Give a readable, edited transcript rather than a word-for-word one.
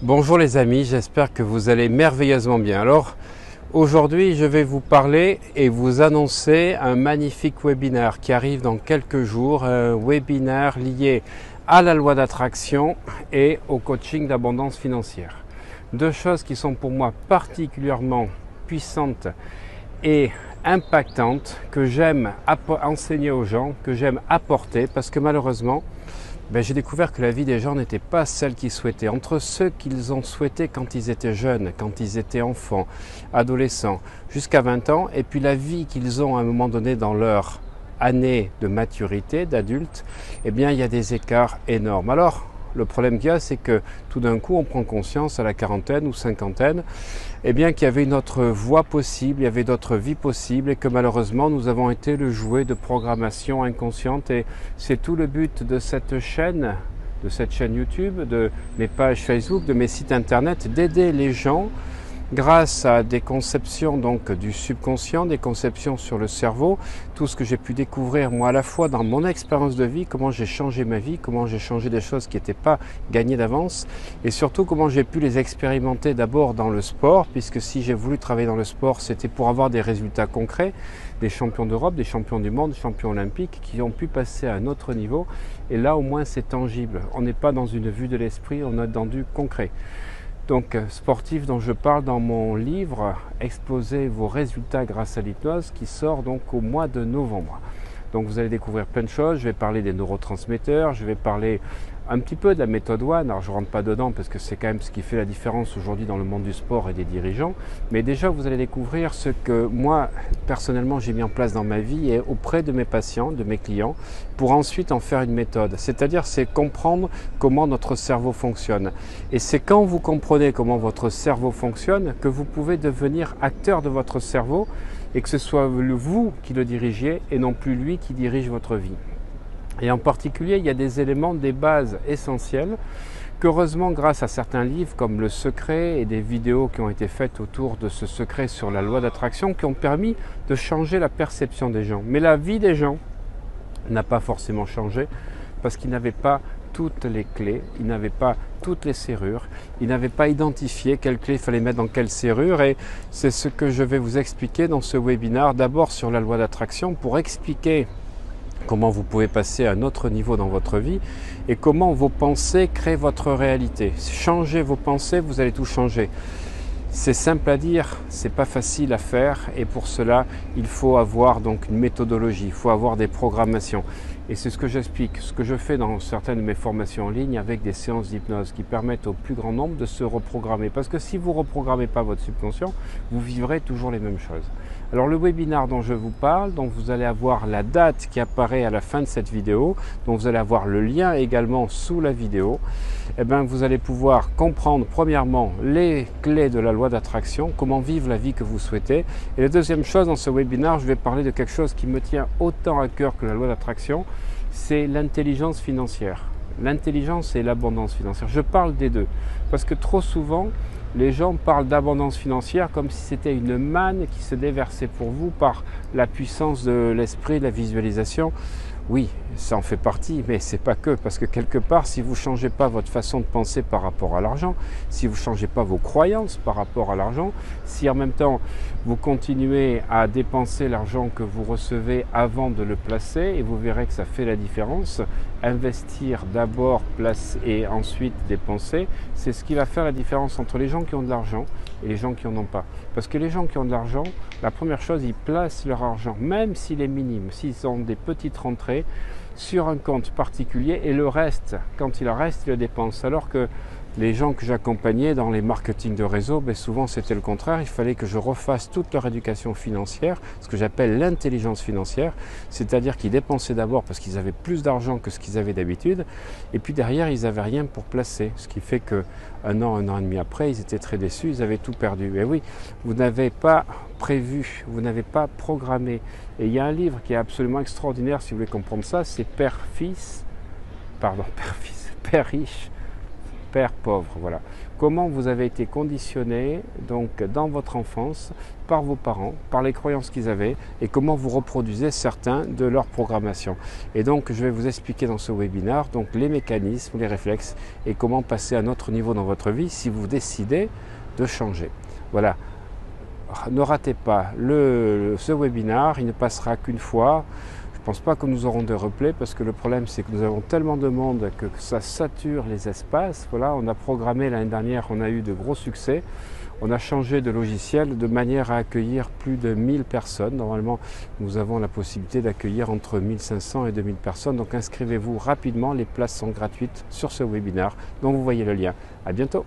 Bonjour les amis, j'espère que vous allez merveilleusement bien. Alors aujourd'hui je vais vous parler et vous annoncer un magnifique webinaire qui arrive dans quelques jours, un webinaire lié à la loi d'attraction et au coaching d'abondance financière. Deux choses qui sont pour moi particulièrement puissantes et impactantes, que j'aime enseigner aux gens, que j'aime apporter, parce que malheureusement, j'ai découvert que la vie des gens n'était pas celle qu'ils souhaitaient. Entre ceux qu'ils ont souhaité quand ils étaient jeunes, quand ils étaient enfants, adolescents, jusqu'à 20 ans, et puis la vie qu'ils ont à un moment donné dans leur année de maturité, d'adulte, il y a des écarts énormes. Alors, le problème qu'il y a, c'est que tout d'un coup, on prend conscience à la quarantaine ou cinquantaine, qu'il y avait une autre voie possible, il y avait d'autres vies possibles et que malheureusement, nous avons été le jouet de programmation inconsciente. Et c'est tout le but de cette chaîne YouTube, de mes pages Facebook, de mes sites internet, d'aider les gens grâce à des conceptions donc du subconscient, des conceptions sur le cerveau, tout ce que j'ai pu découvrir moi à la fois dans mon expérience de vie, comment j'ai changé ma vie, comment j'ai changé des choses qui n'étaient pas gagnées d'avance et surtout comment j'ai pu les expérimenter d'abord dans le sport, puisque si j'ai voulu travailler dans le sport, c'était pour avoir des résultats concrets, des champions d'Europe, des champions du monde, des champions olympiques qui ont pu passer à un autre niveau et là au moins c'est tangible, on n'est pas dans une vue de l'esprit, on est dans du concret. Donc sportif dont je parle dans mon livre Explosez vos résultats grâce à l'hypnose qui sort donc au mois de novembre. Donc vous allez découvrir plein de choses, je vais parler des neurotransmetteurs, je vais parler un petit peu de la méthode One, alors je ne rentre pas dedans parce que c'est quand même ce qui fait la différence aujourd'hui dans le monde du sport et des dirigeants, mais déjà vous allez découvrir ce que moi personnellement j'ai mis en place dans ma vie et auprès de mes patients, de mes clients, pour ensuite en faire une méthode, c'est-à-dire c'est comprendre comment notre cerveau fonctionne. Et c'est quand vous comprenez comment votre cerveau fonctionne que vous pouvez devenir acteur de votre cerveau et que ce soit vous qui le dirigiez et non plus lui qui dirige votre vie. Et en particulier, il y a des éléments, des bases essentielles qu'heureusement, grâce à certains livres comme Le Secret et des vidéos qui ont été faites autour de ce secret sur la loi d'attraction qui ont permis de changer la perception des gens. Mais la vie des gens n'a pas forcément changé parce qu'ils n'avaient pas toutes les clés, ils n'avaient pas toutes les serrures, ils n'avaient pas identifié quelle clé il fallait mettre dans quelle serrure et c'est ce que je vais vous expliquer dans ce webinaire, d'abord sur la loi d'attraction pour expliquer comment vous pouvez passer à un autre niveau dans votre vie et comment vos pensées créent votre réalité. Changez vos pensées, vous allez tout changer. C'est simple à dire, c'est pas facile à faire et pour cela, il faut avoir donc une méthodologie, il faut avoir des programmations. Et c'est ce que j'explique, ce que je fais dans certaines de mes formations en ligne avec des séances d'hypnose qui permettent au plus grand nombre de se reprogrammer. Parce que si vous ne reprogrammez pas votre subconscient, vous vivrez toujours les mêmes choses. Alors le webinaire dont je vous parle, dont vous allez avoir la date qui apparaît à la fin de cette vidéo, dont vous allez avoir le lien également sous la vidéo, vous allez pouvoir comprendre premièrement les clés de la loi d'attraction, comment vivre la vie que vous souhaitez. Et la deuxième chose, dans ce webinaire, je vais parler de quelque chose qui me tient autant à cœur que la loi d'attraction, c'est l'intelligence financière. L'intelligence et l'abondance financière. Je parle des deux parce que trop souvent, les gens parlent d'abondance financière comme si c'était une manne qui se déversait pour vous par la puissance de l'esprit, de la visualisation. Oui, ça en fait partie, mais c'est pas que, parce que quelque part, si vous ne changez pas votre façon de penser par rapport à l'argent, si vous ne changez pas vos croyances par rapport à l'argent, si en même temps vous continuez à dépenser l'argent que vous recevez avant de le placer, et vous verrez que ça fait la différence, investir d'abord, placer et ensuite dépenser, c'est ce qui va faire la différence entre les gens qui ont de l'argent et les gens qui n'en ont pas. Parce que les gens qui ont de l'argent, la première chose, ils placent leur argent, même s'il est minime, s'ils ont des petites rentrées, sur un compte particulier et le reste, quand il en reste, ils le dépensent. Alors que les gens que j'accompagnais dans les marketing de réseau, souvent c'était le contraire, il fallait que je refasse toute leur éducation financière, ce que j'appelle l'intelligence financière, c'est-à-dire qu'ils dépensaient d'abord parce qu'ils avaient plus d'argent que ce qu'ils avaient d'habitude, et puis derrière ils n'avaient rien pour placer, ce qui fait qu'un an et demi après, ils étaient très déçus, ils avaient tout perdu. Et oui, vous n'avez pas prévu, vous n'avez pas programmé. Et il y a un livre qui est absolument extraordinaire, si vous voulez comprendre ça, c'est Père riche, père pauvre. Voilà. Comment vous avez été conditionné donc dans votre enfance par vos parents, par les croyances qu'ils avaient et comment vous reproduisez certains de leur programmation. Et donc je vais vous expliquer dans ce webinaire donc les mécanismes, les réflexes et comment passer à un autre niveau dans votre vie si vous décidez de changer. Voilà. Ne ratez pas ce webinaire, il ne passera qu'une fois. Je ne pense pas que nous aurons des replays parce que le problème c'est que nous avons tellement de monde que ça sature les espaces. Voilà, on a programmé l'année dernière, on a eu de gros succès. On a changé de logiciel de manière à accueillir plus de 1000 personnes. Normalement, nous avons la possibilité d'accueillir entre 1500 et 2000 personnes. Donc inscrivez-vous rapidement, les places sont gratuites sur ce webinaire dont vous voyez le lien. À bientôt.